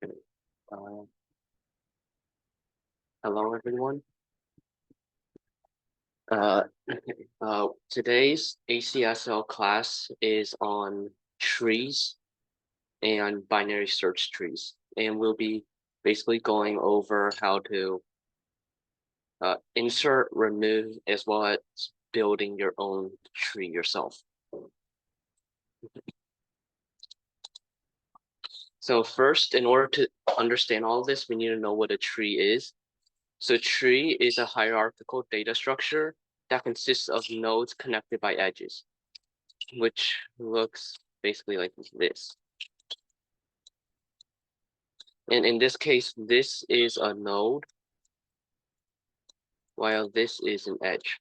Okay. Uh, Hello, everyone. Uh, Today's ACSL class is on trees and binary search trees, and we'll be basically going over how to insert, remove, as well as building your own tree yourself. So first, in order to understand all of this, we need to know what a tree is. So tree is a hierarchical data structure that consists of nodes connected by edges, which looks basically like this. And in this case, this is a node, while this is an edge.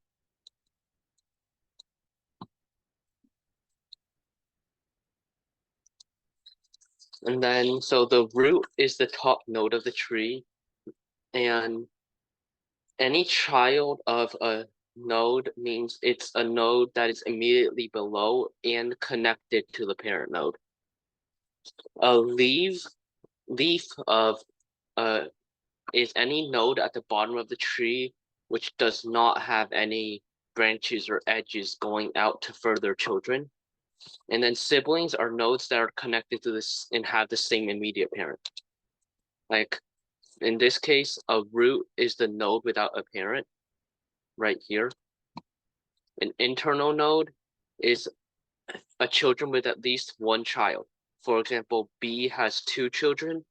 And then, so the root is the top node of the tree, and any child of a node means it's a node that is immediately below and connected to the parent node. A leaf of is any node at the bottom of the tree which does not have any branches or edges going out to further children. And then siblings are nodes that are connected to this and have the same immediate parent. Like in this case, a root is the node without a parent right here. An internal node is a children with at least one child. For example, B has 2 children,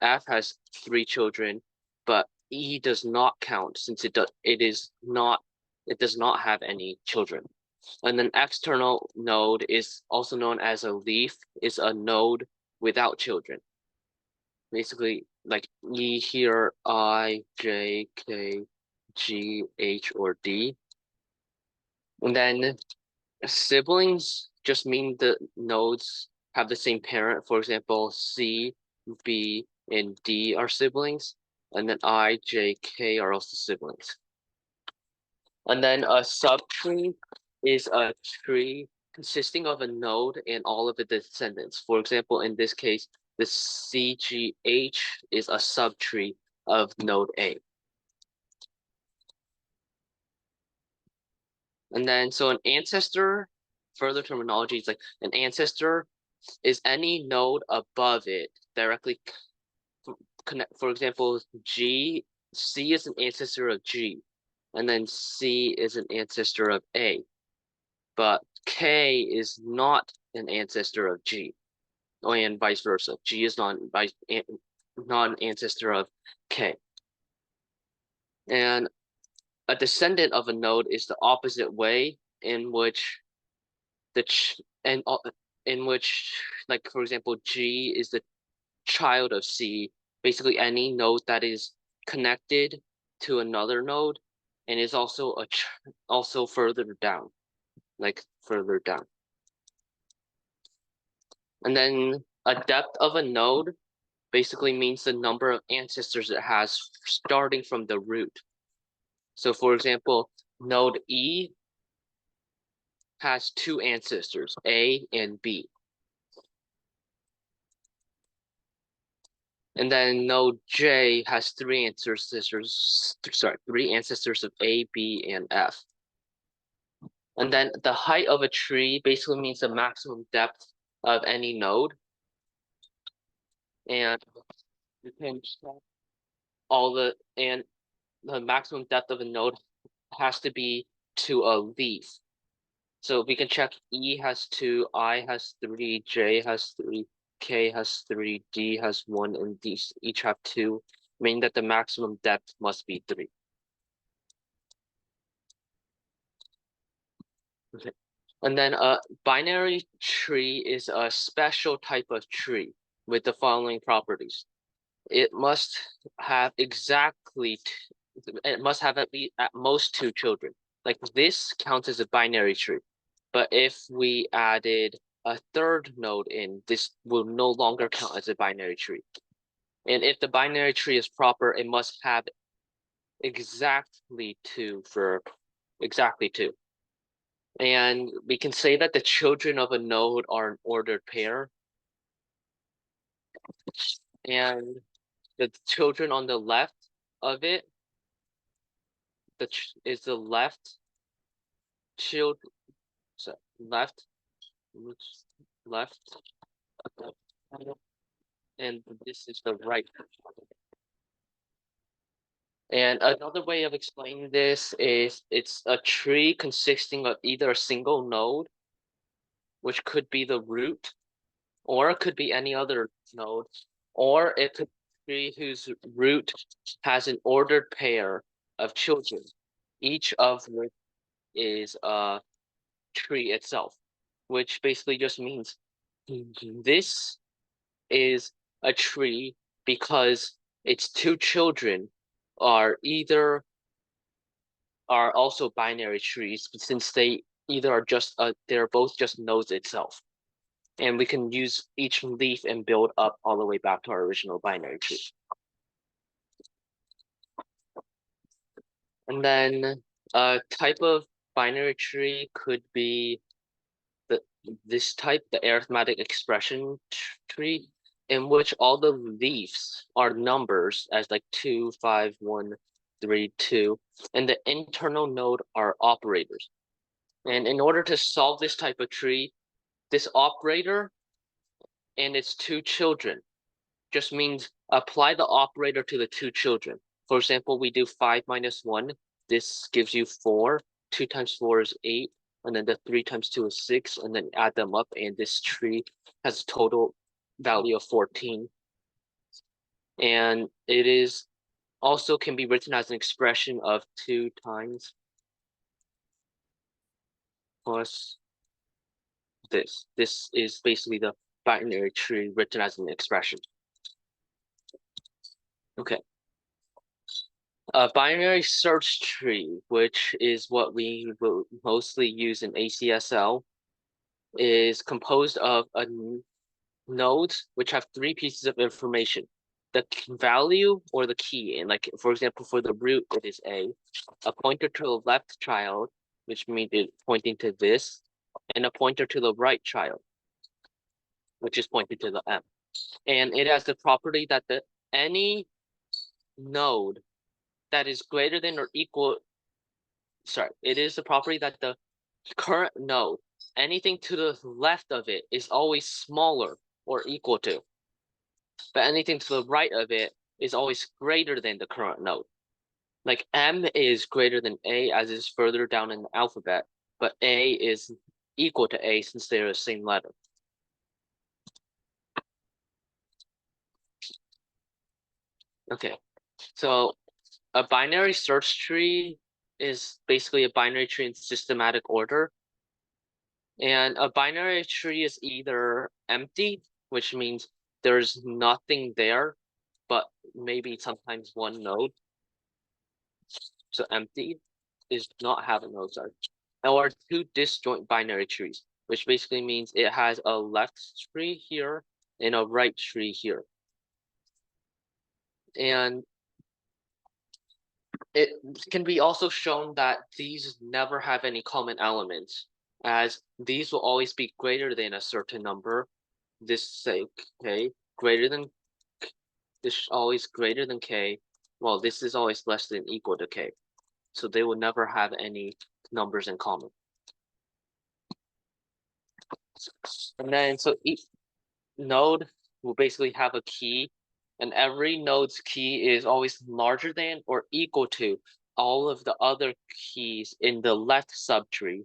F has 3 children, but E does not count since it does not have any children. And then external node is also known as a leaf, is a node without children. Basically, like E here, I, J, K, G, H, or D. And then siblings just mean the nodes have the same parent. For example, C, B, and D are siblings. And then I, J, K are also siblings. And then a subtree is a tree consisting of a node and all of the descendants. For example, in this case, the CGH is a subtree of node A. And then, so an ancestor, further terminology is like an ancestor is any node above it directly connect. For example, C is an ancestor of G, and then C is an ancestor of A. But K is not an ancestor of G, and vice versa. G is not an ancestor of K. And a descendant of a node is the opposite way in which in which, like, for example, G is the child of C. Basically, any node that is connected to another node and is also also further down, like further down. And then a depth of a node basically means the number of ancestors it has starting from the root. So for example, node E has 2 ancestors, A and B. And then node J has 3 ancestors, of A, B, and F. And then the height of a tree basically means the maximum depth of any node. And you can check and the maximum depth of a node has to be to a leaf. So we can check E has 2, I has 3, J has 3, K has 3, D has 1, and these each have 2, meaning that the maximum depth must be 3. Okay. And then a binary tree is a special type of tree with the following properties. It must have it must have at most 2 children. Like this counts as a binary tree. But if we added a third node in, this will no longer count as a binary tree. And if the binary tree is proper, it must have exactly 2 for exactly 2. And we can say that the children of a node are an ordered pair. and the children on the left of it is the left child, so left, left, and this is the right. And another way of explaining this is it's a tree consisting of either a single node, which could be the root, or it could be any other node, or it could be whose root has an ordered pair of children, each of which is a tree itself, which basically just means this is a tree because its two children are also binary trees since they either are just they're both just nodes itself. And we can use each leaf and build up all the way back to our original binary tree. And then a type of binary tree could be this type, the arithmetic expression tree, in which all the leaves are numbers as like 2, 5, 1, 3, 2, and the internal node are operators. And in order to solve this type of tree, this operator and its two children just means apply the operator to the two children. For example, we do 5 minus 1. This gives you 4. 2 times 4 is 8. And then the 3 times 2 is 6. And then add them up. And this tree has a total value of 14. And it is also can be written as an expression of 2 times plus this. This is basically the binary tree written as an expression. Okay. A binary search tree, which is what we will mostly use in ACSL, is composed of nodes which have 3 pieces of information. The value or the key, and like for example, for the root, it is a pointer to the left child, which means it's pointing to this, and a pointer to the right child, which is pointing to the M. And it has the property that any node that is greater than or equal, it is the property that the current node, anything to the left of it is always smaller or equal to, but anything to the right of it is always greater than the current node. Like M is greater than A as is further down in the alphabet, but A is equal to A since they're the same letter. Okay, so a binary search tree is basically a binary tree in systematic order. And a binary tree is either empty, which means there's nothing there, but maybe sometimes one node. So empty is not have a node, sorry. Or 2 disjoint binary trees, which basically means it has a left tree here and a right tree here. And it can be also shown that these never have any common elements, as these will always be greater than a certain number. This say k greater than this is always greater than k. Well, this is always less than equal to k. So they will never have any numbers in common. And then so each node will basically have a key, and every node's key is always larger than or equal to all of the other keys in the left subtree,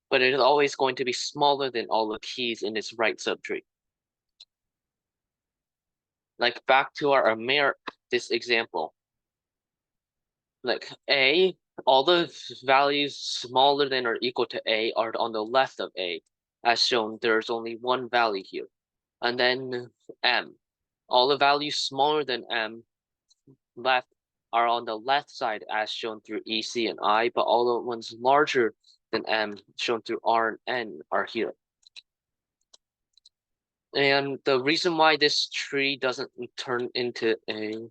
but it is always going to be smaller than all the keys in its right subtree. Like back to our this example. Like A, all the values smaller than or equal to A are on the left of A. As shown, there's only one value here. And then M, all the values smaller than M left are on the left side as shown through E, C, and I, but all the ones larger than M shown through R and N are here. And the reason why this tree doesn't turn into A,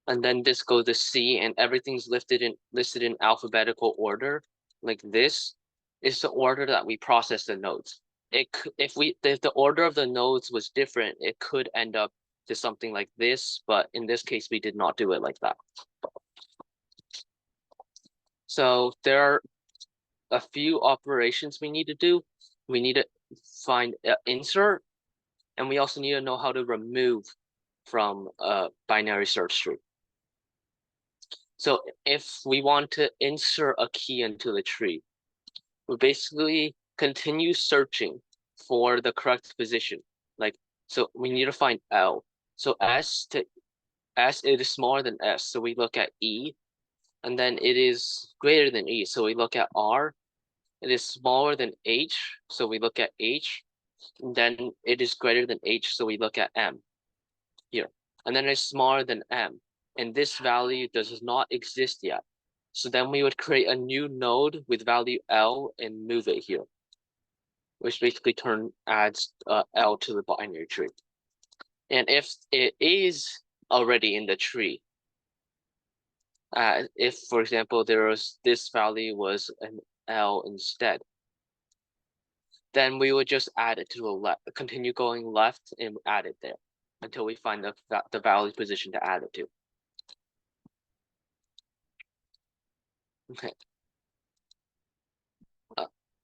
and then this goes to C, and everything's listed in alphabetical order, like this, is the order that we process the nodes. If the order of the nodes was different, it could end up to something like this, but in this case, we did not do it like that. So there are a few operations we need to do. We need to find insert, and we also need to know how to remove from a binary search tree. So if we want to insert a key into the tree, we basically continue searching for the correct position. Like, so we need to find L. So S it is smaller than S. So we look at E, and then it is greater than E. So we look at R. It is smaller than H. So we look at H. And then it is greater than H. So we look at M here. And then it's smaller than M. And this value does not exist yet. So then we would create a new node with value L and move it here, which basically adds L to the binary tree. And if it is already in the tree, if, for example, this value was an L instead, then we would just add it to the left, continue going left and add it there until we find the value position to add it to. Okay.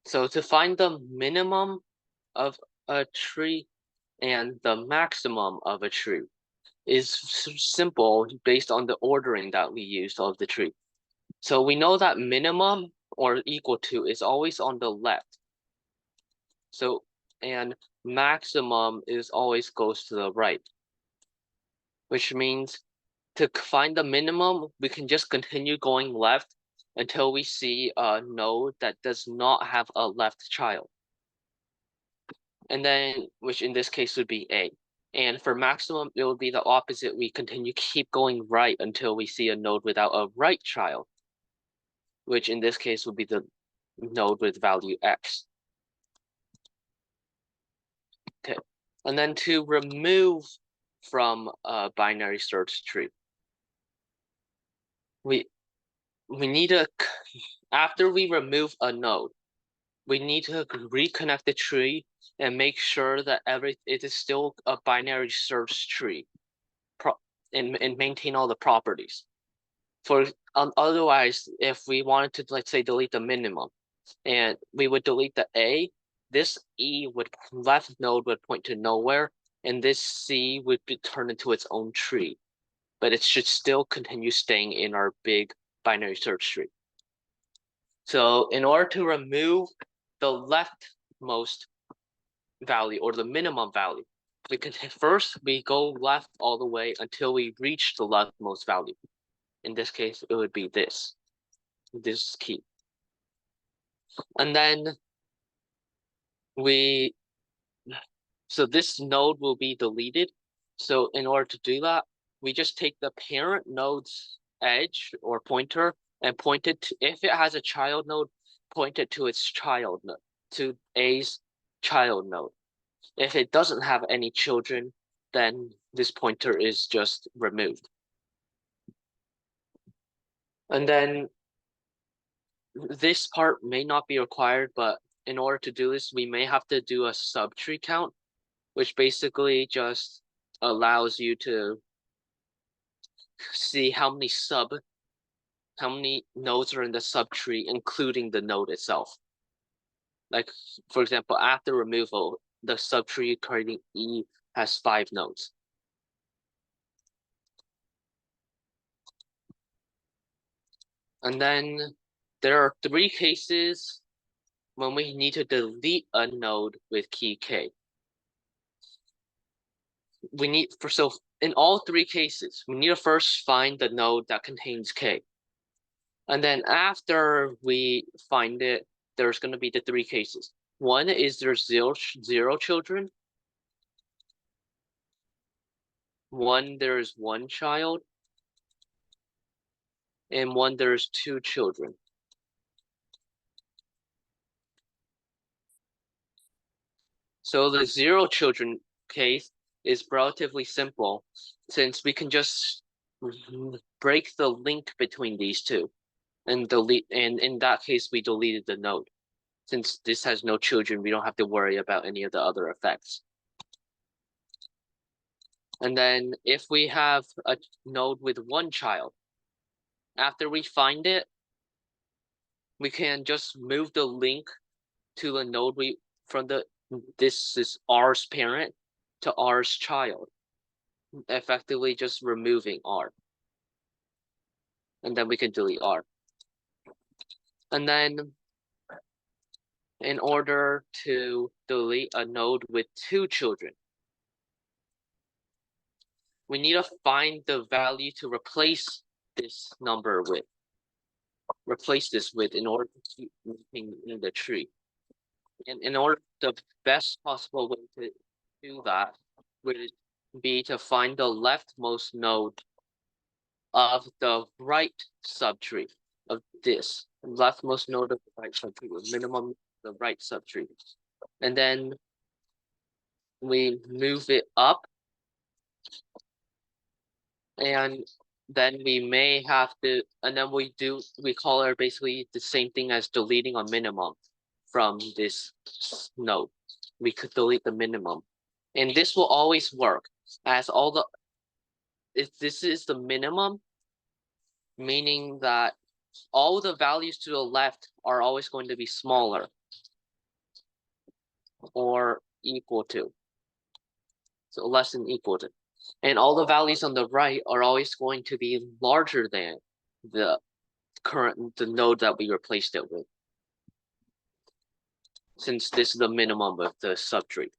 So to find the minimum of a tree and the maximum of a tree is simple based on the ordering that we used of the tree. So we know that minimum or equal to is always on the left. So, and maximum is always goes to the right, which means to find the minimum, we can just continue going left until we see a node that does not have a left child. And then, which in this case would be A. And for maximum, it would be the opposite. We keep going right until we see a node without a right child, which in this case would be the node with value X. Okay, and then to remove from a binary search tree, we need to, after we remove a node, we need to reconnect the tree and make sure that it is still a binary search tree, and maintain all the properties. Otherwise, if we wanted to, let's say, delete the minimum, and we would delete the A, this E left node would point to nowhere, and this C would be turned into its own tree. But it should still continue staying in our big binary search tree. So in order to remove the leftmost value or the minimum value, we go left all the way until we reach the leftmost value. In this case, it would be this key. And then so this node will be deleted. So in order to do that, we just take the parent node's edge or pointer and point it to, if it has a child node, point it to its child node, to A's child node. If it doesn't have any children, then this pointer is just removed. And then this part may not be required, but in order to do this, we may have to do a subtree count, which basically just allows you to see how many nodes are in the subtree, including the node itself. Like, for example, after removal, the subtree creating E has 5 nodes. And then there are 3 cases when we need to delete a node with key K. So in all 3 cases, we need to first find the node that contains K. And then after we find it, there's going to be the 3 cases. One is there's zero children. One, there's 1 child. And one, there's 2 children. So the 0 children case is relatively simple, since we can just break the link between these two and delete. And in that case, we deleted the node. Since this has no children, we don't have to worry about any of the other effects. And then if we have a node with one child, after we find it, we can just move the link to the node this is R's parent to R's child, effectively just removing R. And then we can delete R. And then in order to delete a node with two children, we need to find the value to replace this with in order to keep moving in the tree. And in order, the best possible way to do that would be to find the leftmost node of the right subtree of this leftmost node of the right subtree, with minimum the right subtree. And then we move it up, and then we may have to, and then we call it basically the same thing as deleting a minimum from this node. We could delete the minimum. And this will always work as if this is the minimum, meaning that all the values to the left are always going to be smaller or equal to, so less than equal to. And all the values on the right are always going to be larger than the node that we replaced it with, since this is the minimum of the subtree.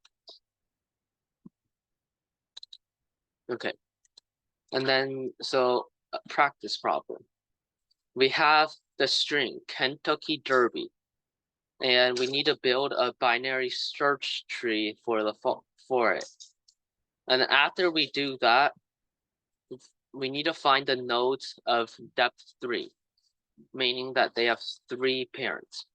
Okay. And then, so a practice problem. We have the string Kentucky Derby, and we need to build a binary search tree for it. And after we do that, we need to find the nodes of depth 3, meaning that they have 3 parents.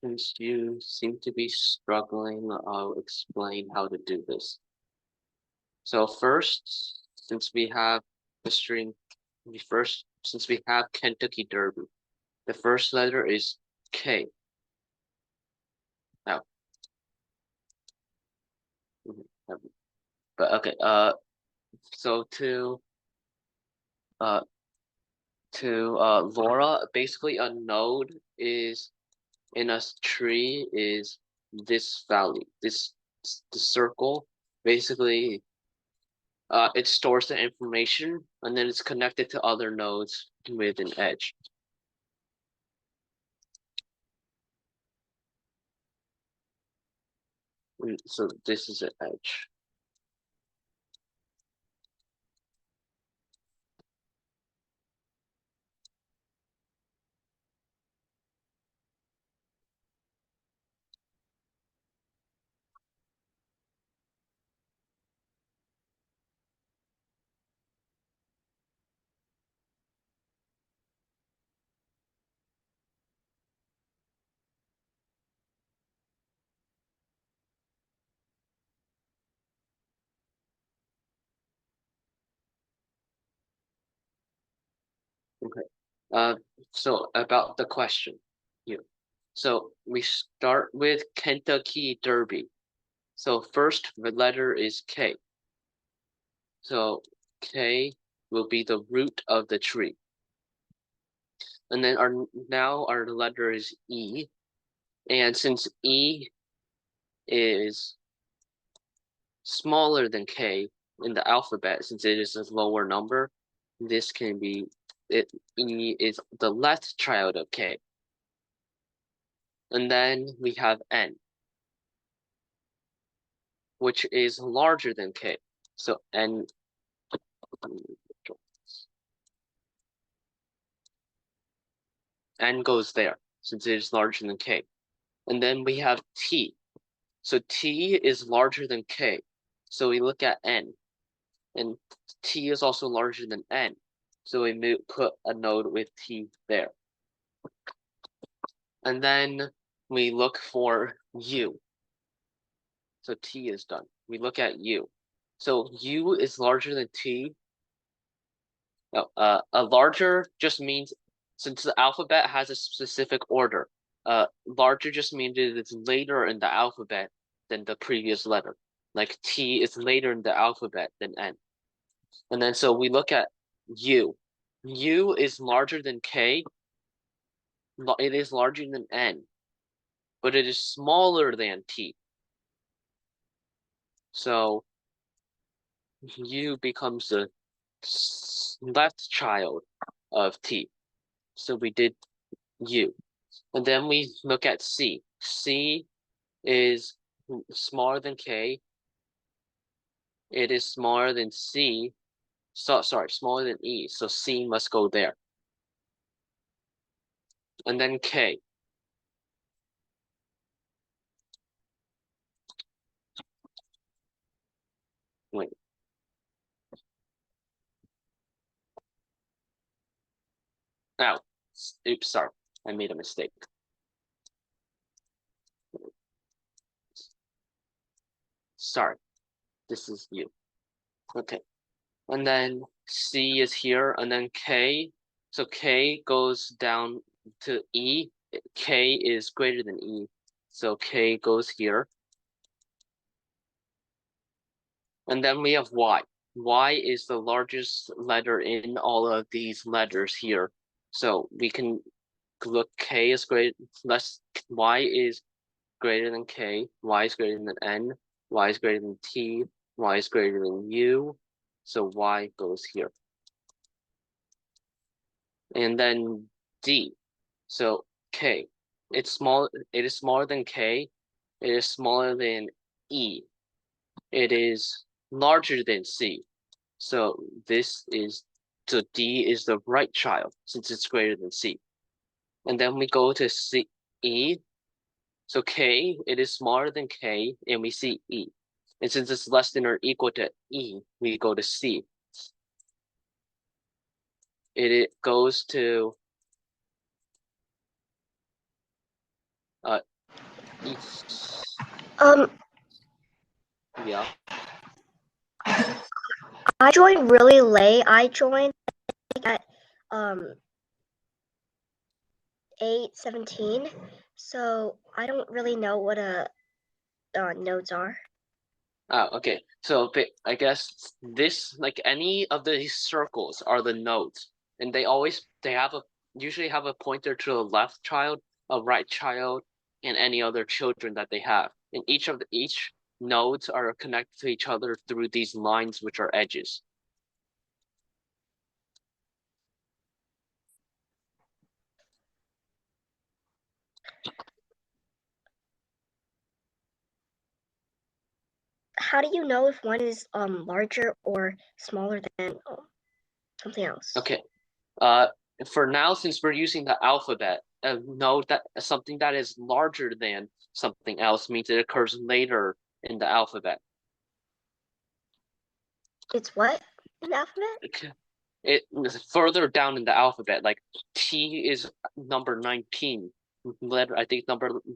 Since you seem to be struggling, I'll explain how to do this. So first, since we have the string, since we have Kentucky Derby, the first letter is K. Now, but okay. So uh Laura, basically a node is in a tree is this valley, the circle. Basically, it stores the information and then it's connected to other nodes with an edge. So this is an edge. Okay. Uh, so about the question here. So we start with Kentucky Derby. So first the letter is K. So K will be the root of the tree. And then our letter is E. And since E is smaller than K in the alphabet, since it is a lower number, this can be it. E is the left child of K. And then we have N, which is larger than K. So N goes there since it is larger than K. And then we have T. So T is larger than K. So we look at N, and T is also larger than N. So we put a node with T there. And then we look for U. So T is done. We look at U. So U is larger than T. No, a larger just means, since the alphabet has a specific order, larger just means it's later in the alphabet than the previous letter. Like T is later in the alphabet than N. And then so we look at U. U is larger than K. It is larger than N, but it is smaller than T. So U becomes the left child of T. So we did U. And then we look at C. C is smaller than K. It is smaller than C. So sorry, smaller than E. So C must go there. And then K. Wait. Now, oops, sorry. I made a mistake. Sorry. This is U. Okay. And then C is here, and then K. So K goes down to E. K is greater than E. So K goes here. And then we have Y. Y is the largest letter in all of these letters here. So we can look, K is greater, less, Y is greater than K, Y is greater than N, Y is greater than T, Y is greater than U. So Y goes here. And then D. So K. It is smaller than K. It is smaller than E. It is larger than C. So D is the right child since it's greater than C. And then we go to E. So K, it is smaller than K, and we see E. And since it's less than or equal to E, we go to C. It goes to Um, Yeah. I joined really late. I joined at 8:17, so I don't really know what nodes are. Oh, okay. So I guess this, like any of these circles, are the nodes, and they have a usually have a pointer to a left child, a right child, and any other children that they have. And each nodes are connected to each other through these lines, which are edges. How do you know if one is larger or smaller than something else? Okay. For now, since we're using the alphabet, know that something that is larger than something else means it occurs later in the alphabet. It's what in the alphabet? Okay. It further down in the alphabet, like T is number 19. I think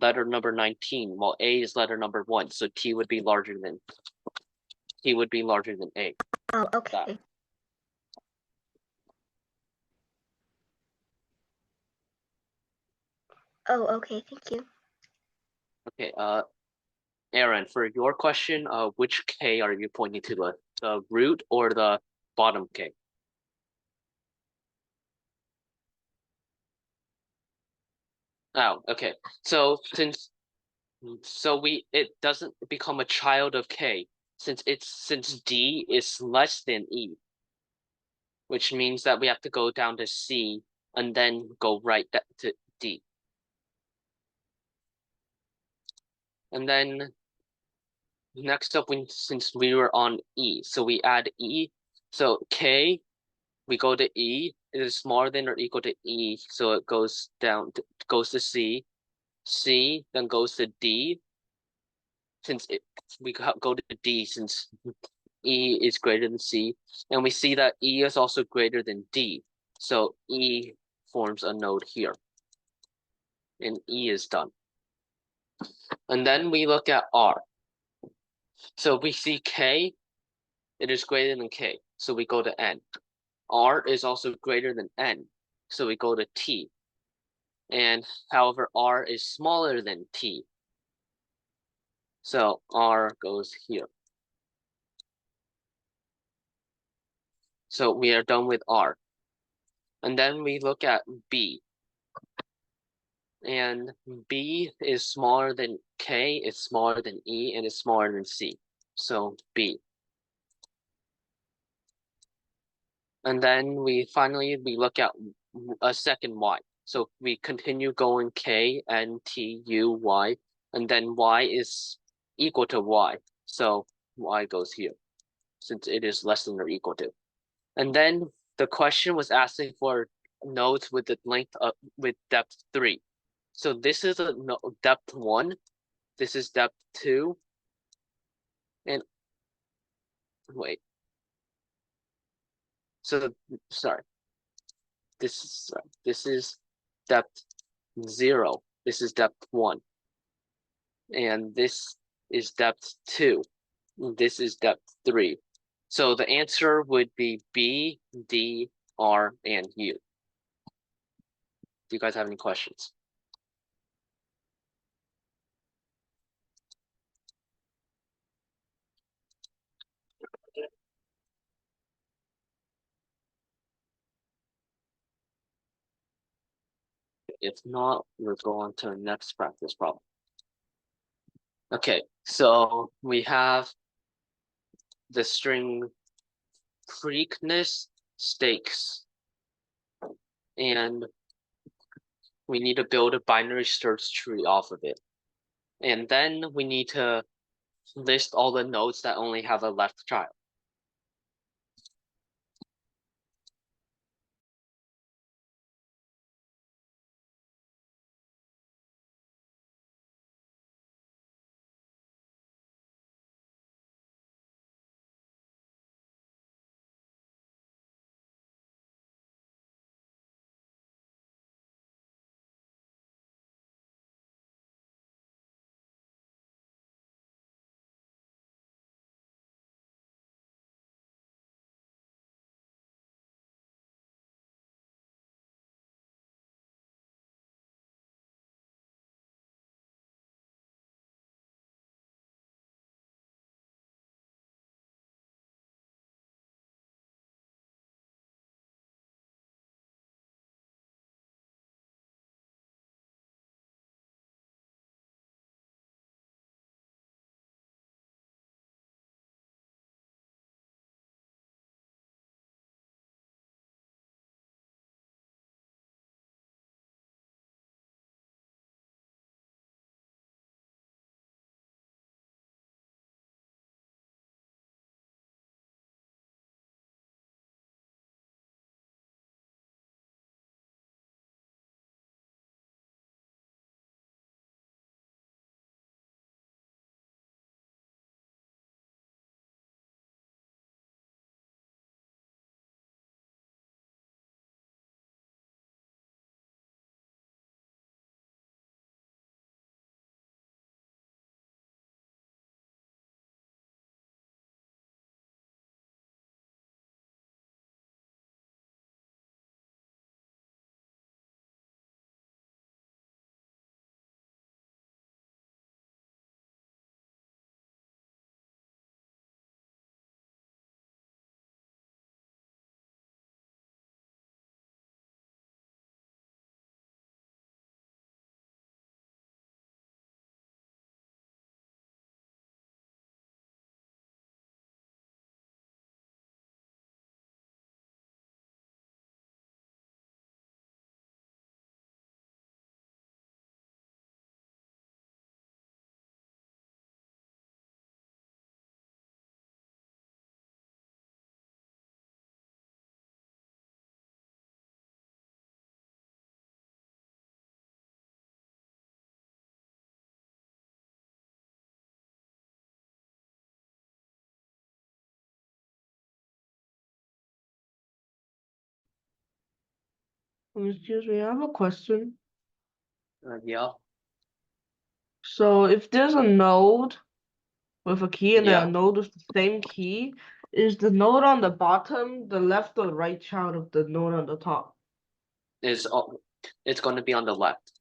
letter number 19, while A is letter number 1, so T would be larger than A. Oh, That. okay. Oh, okay. Thank you. Okay, Aaron, for your question, which K are you pointing to, the root or the bottom K? Oh, okay. So it doesn't become a child of K since D is less than E, which means that we have to go down to C and then go right to D. And then next up, since we were on E, so we add E. So K, we go to E. It is smaller than or equal to E, so it goes to C. C then goes to D. Since we go to D, since E is greater than C, and we see that E is also greater than D. So E forms a node here, and E is done. And then we look at R. So we see K, it is greater than K, so we go to N. R is also greater than N, so we go to T. And however, R is smaller than T, so R goes here. So we are done with R. And then we look at B. And B is smaller than K, it's smaller than E, and it's smaller than C. So B. And then we look at a second Y. So we continue going K, N, T, U, Y, and then Y is equal to Y. So Y goes here, since it is less than or equal to. And then the question was asking for nodes with the with depth 3. So this is a depth 1, this is depth 2, and wait. So sorry. This is depth 0. This is depth 1. And this is depth 2. This is depth 3. So the answer would be B, D, R, and U. Do you guys have any questions? If not, we're going to the next practice problem. Okay, so we have the string Preakness stakes, and we need to build a binary search tree off of it. And then we need to list all the nodes that only have a left child. Excuse me, I have a question. Yeah, So if there's a node with a key and then yeah. a node with the same key, is the node on the bottom the left or right child of the node on the top? It's going to be on the left.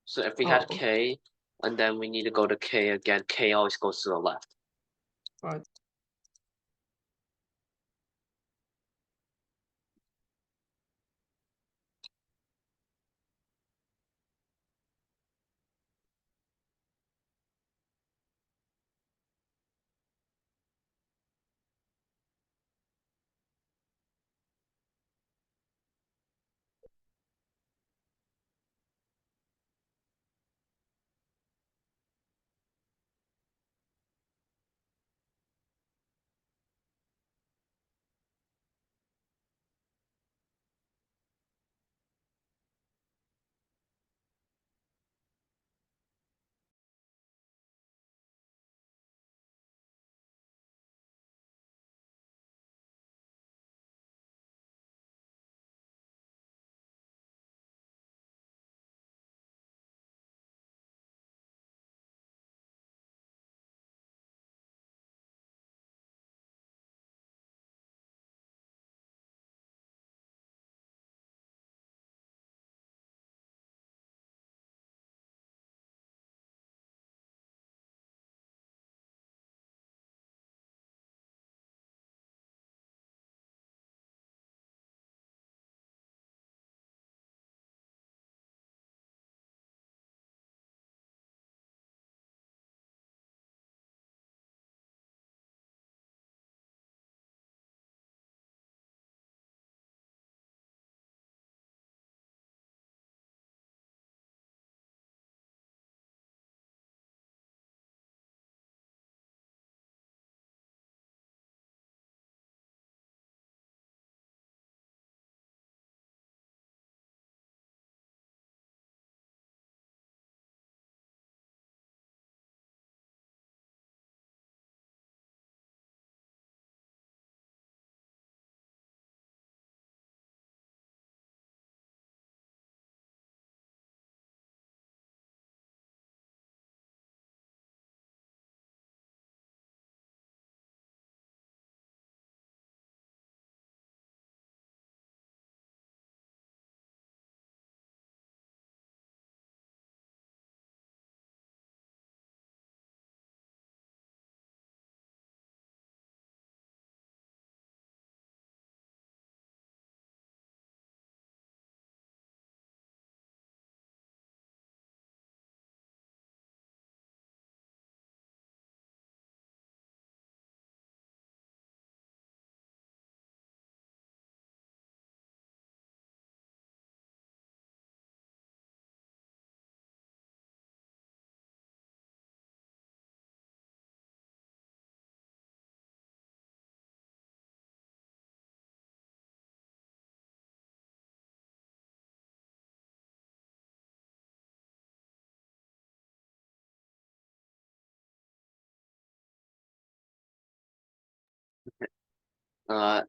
So if we had Oh, K, and then we need to go to K again, K always goes to the left. right.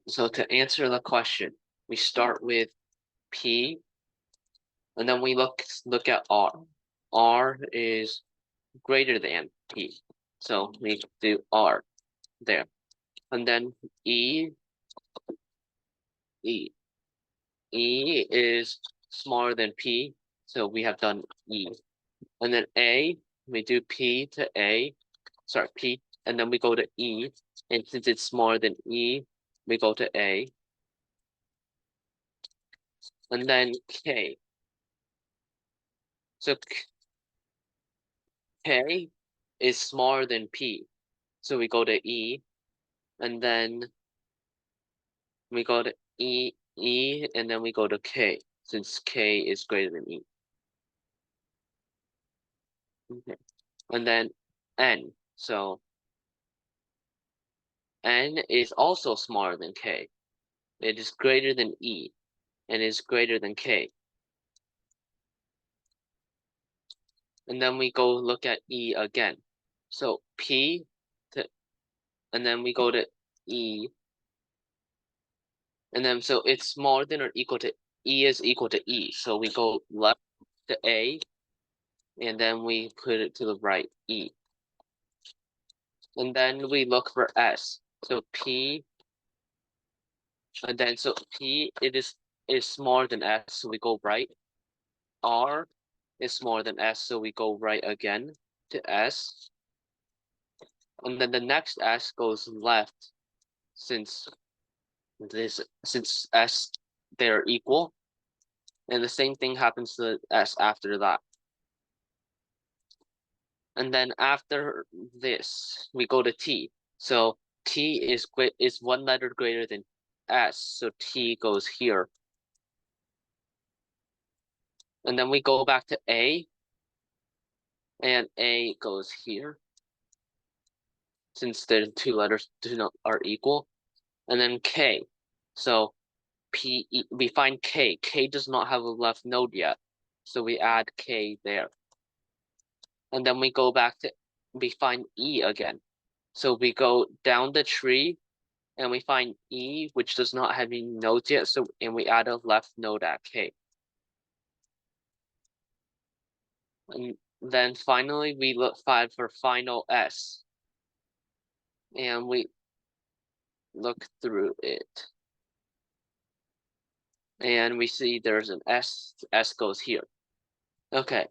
So to answer the question, we start with P, and then we look at R. R is greater than P, so we do R there, and then E, E, E is smaller than P, so we have done E, and then A, we do P to A, sorry P, and then we go to E, and since it's smaller than E, we go to A, and then K. So K is smaller than P. So we go to E, and then we go to E, and then we go to K, since K is greater than E. Okay. And then N. So N is also smaller than K. It is greater than E, and is greater than K. And then we go look at E again. So P to, and then we go to E, and then so it's smaller than or equal to E is equal to E. So we go left to A, and then we put it to the right, E. And then we look for S. So P, and then so P, it is smaller than S, so we go right. R is smaller than S, so we go right again to S. And then the next S goes left, since S, they're equal. And the same thing happens to S after that. And then after this, we go to T. So T is one letter greater than S, so T goes here. And then we go back to A, and A goes here, since the two letters are equal. And then K. So we find K. K does not have a left node yet, so we add K there. And then we go back to, we find E again. So we go down the tree, and we find E, which does not have any nodes yet, and we add a left node at K. And then finally, we look for final S. And we look through it. And we see there's an S. S goes here. Okay.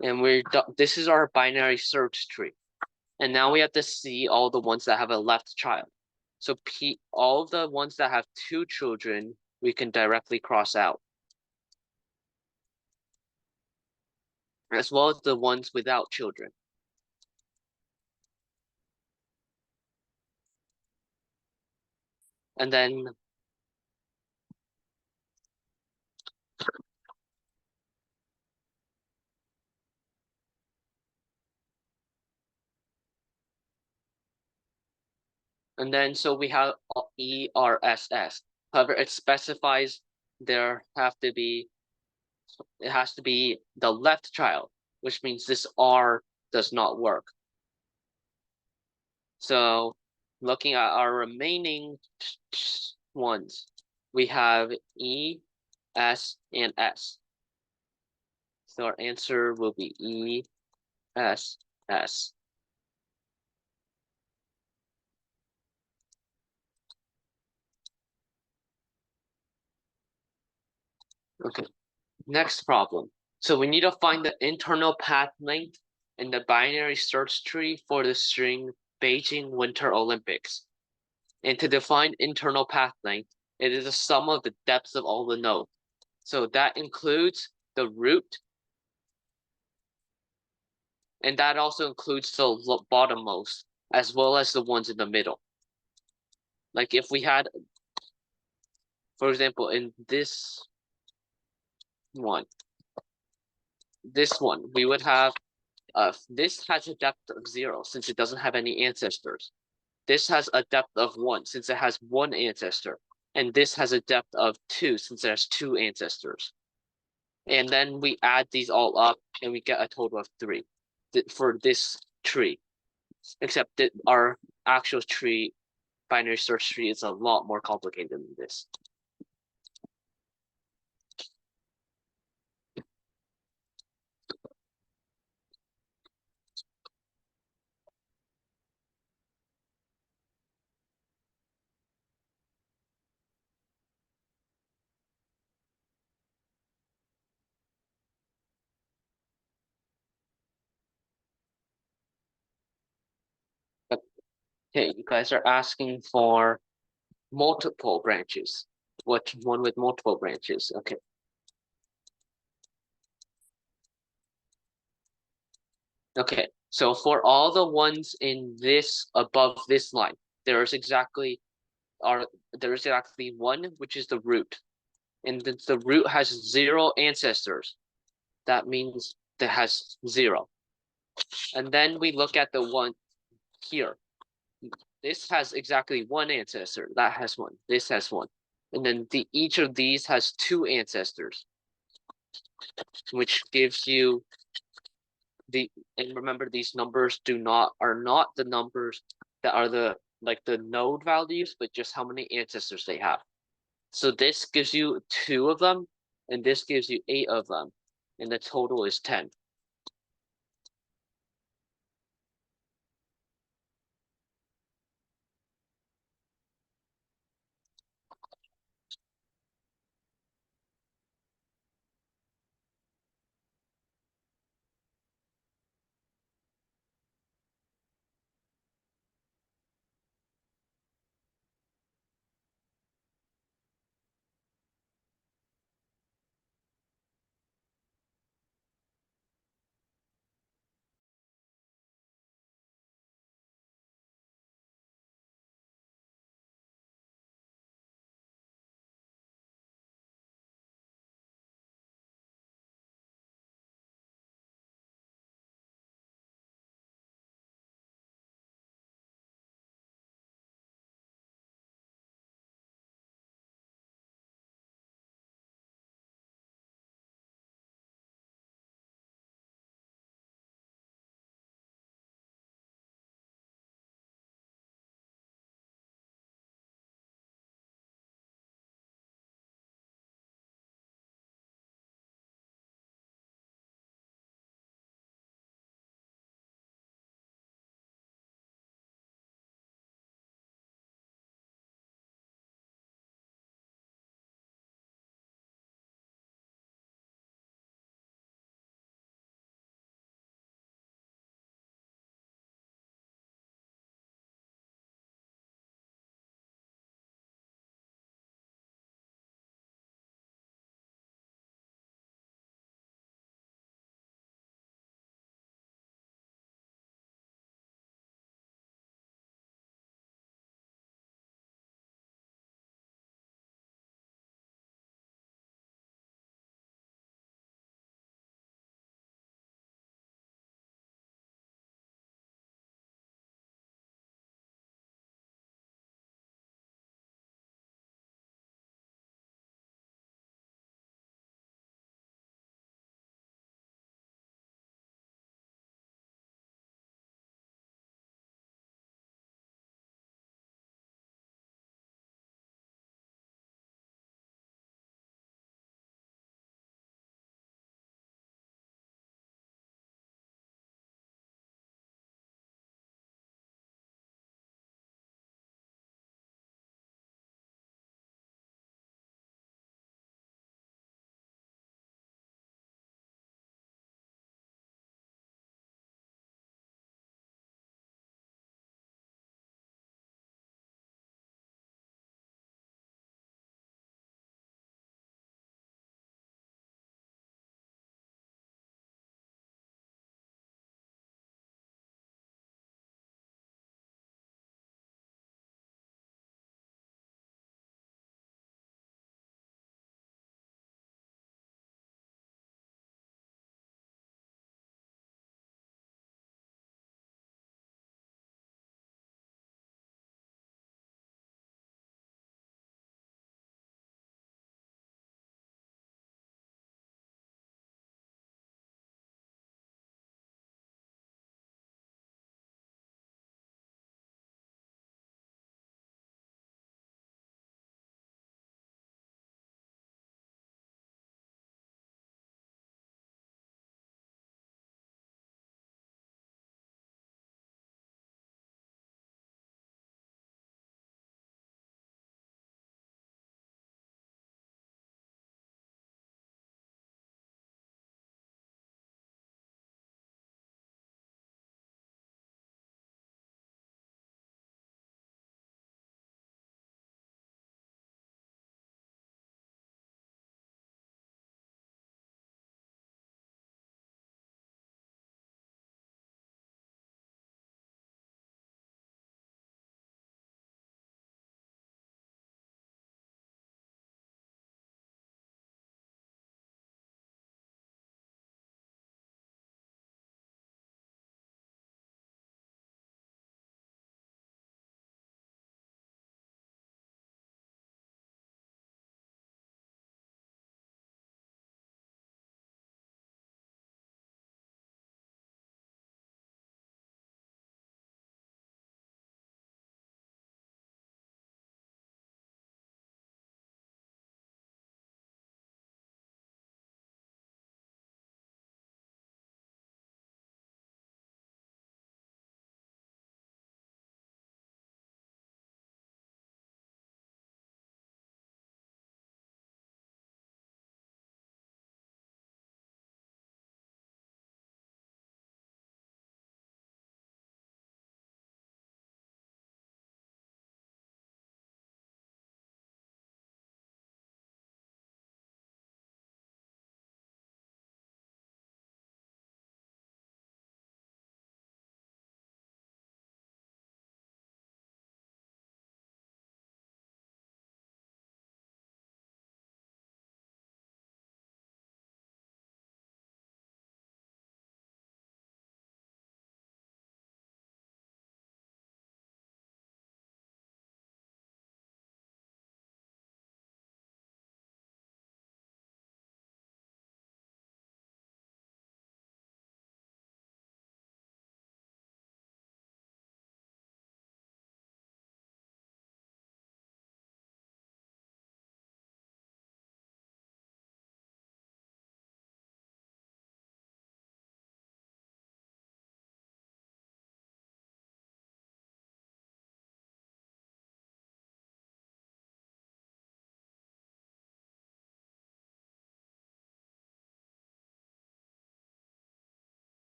And this is our binary search tree. And now we have to see all the ones that have a left child. So all of the ones that have two children, we can directly cross out, as well as the ones without children. And then so we have ERSS. However, it specifies it has to be the left child, which means this R does not work. So looking at our remaining ones, we have E, S, and S. So our answer will be E, S, S. Okay, next problem. So we need to find the internal path length in the binary search tree for the string Beijing Winter Olympics. And to define internal path length, it is the sum of the depths of all the nodes. So that includes the root, and that also includes the bottommost, as well as the ones in the middle. Like if we had, for example, in this one, we would have, this has a depth of 0 since it doesn't have any ancestors. This has a depth of 1 since it has one ancestor. And this has a depth of 2 since it has two ancestors. And then we add these all up and we get a total of 3 for this tree. Except that our actual tree, binary search tree, is a lot more complicated than this. Okay, you guys are asking for multiple branches. What one with multiple branches? Okay. Okay, so for all the ones in this above this line, there's exactly one, which is the root. And the root has 0 ancestors. That means that has 0. And then we look at the one here. This has exactly 1 ancestor. That has 1. This has 1. And then each of these has 2 ancestors, which gives you and remember, these numbers are not the numbers that are the node values, but just how many ancestors they have. So this gives you 2 of them, and this gives you 8 of them, and the total is 10.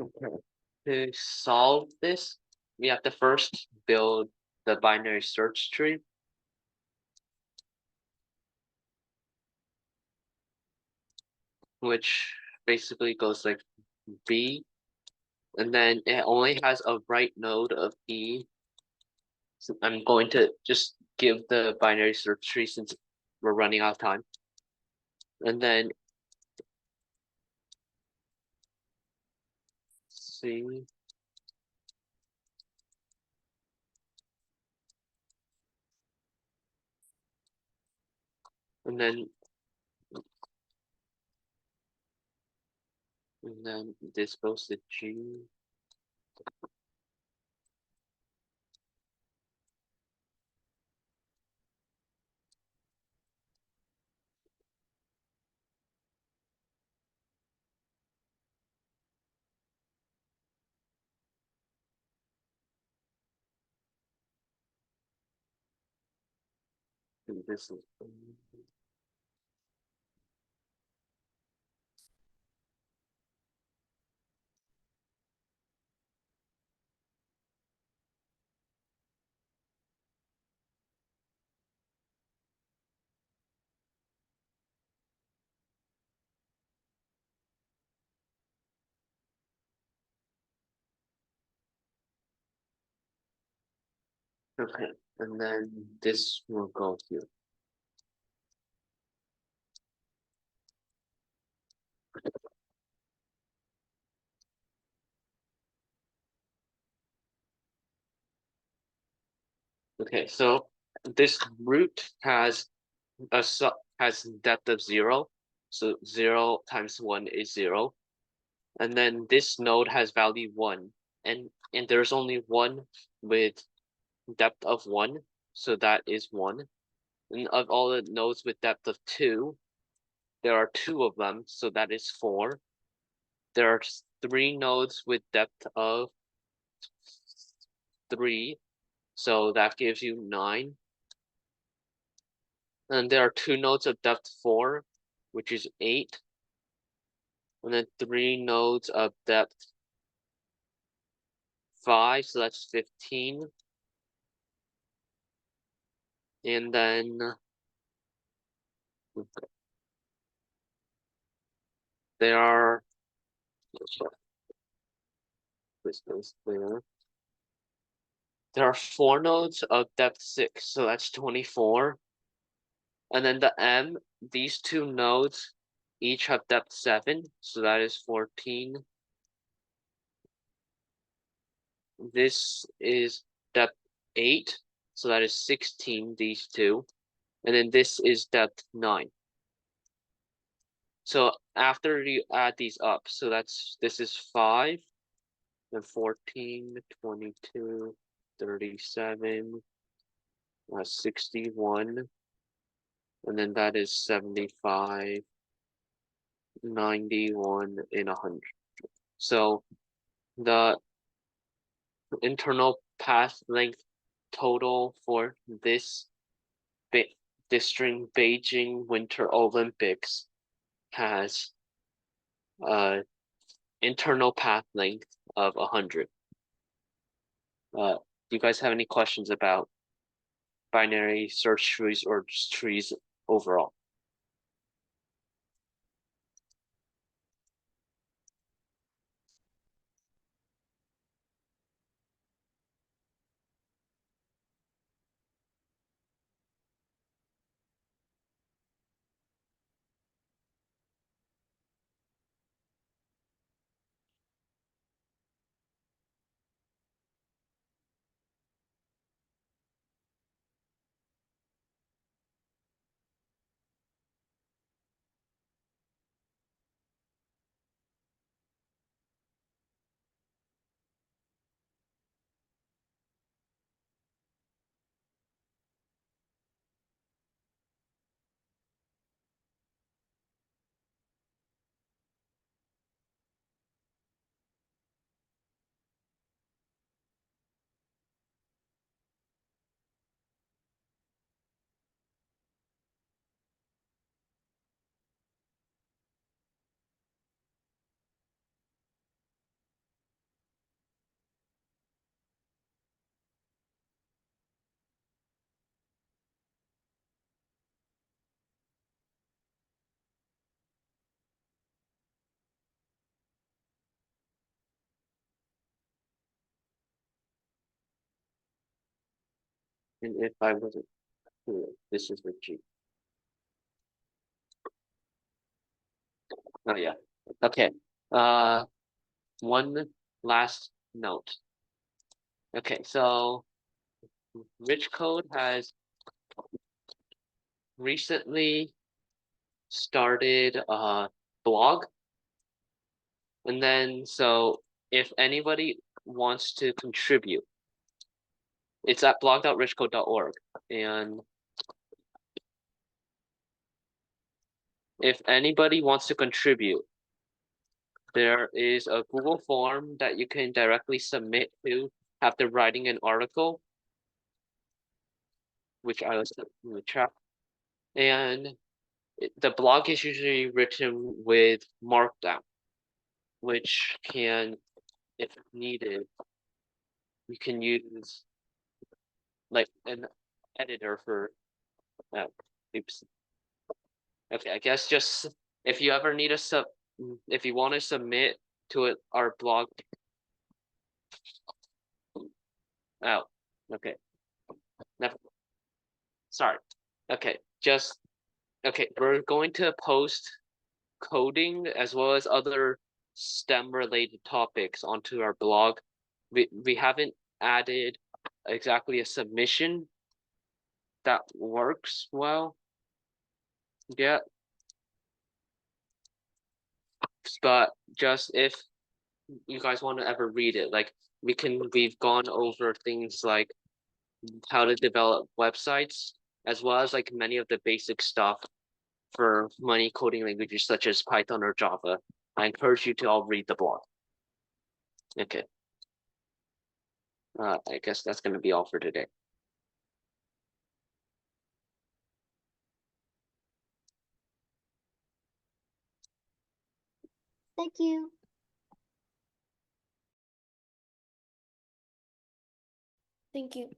Okay. To solve this, we have to first build the binary search tree. Which basically goes like B, and then it only has a right node of E. So I'm going to just give the binary search tree since we're running out of time. And then C, and then this goes to G. And this is okay, and then this will go here. Okay, so this root has has depth of 0, so 0 times 1 is 0. And then this node has value 1, and there's only one with depth of 1, so that is 1. And of all the nodes with depth of 2, there are 2 of them, so that is 4. There are 3 nodes with depth of 3, so that gives you 9. And there are 2 nodes of depth 4, which is 8. And then 3 nodes of depth 5, so that's 15. And then there are this goes there. There are 4 nodes of depth 6, so that's 24. And then the M, these 2 nodes each have depth 7, so that is 14. This is depth 8, so that is 16, these 2. And then this is depth 9. So after you add these up, so this is 5, then 14, 22, 37, 61, and then that is 75, 91, and 100. So the internal path length total for this string Beijing Winter Olympics has internal path length of 100. Do you guys have any questions about binary search trees or just trees overall? And if I wasn't clear, this is the G. Oh yeah. Okay. One last note. Okay, so RICHCODE has recently started a blog. And then, so if anybody wants to contribute, it's at blog.richcode.org. And if anybody wants to contribute, there is a Google form that you can directly submit to after writing an article, which I was in the chat. And the blog is usually written with Markdown, which can, if needed, you can use like an editor for, oops. Okay, I guess just if you ever need a if you want to submit to it, our blog. Oh, okay. Never. Sorry. Okay, okay. We're going to post coding as well as other STEM related topics onto our blog. We haven't added exactly a submission that works well yet, but just if you guys want to ever read it, like we've gone over things like how to develop websites as well as like many of the basic stuff for many coding languages such as Python or Java. I encourage you to all read the blog. Okay. I guess that's going to be all for today. Thank you. Thank you.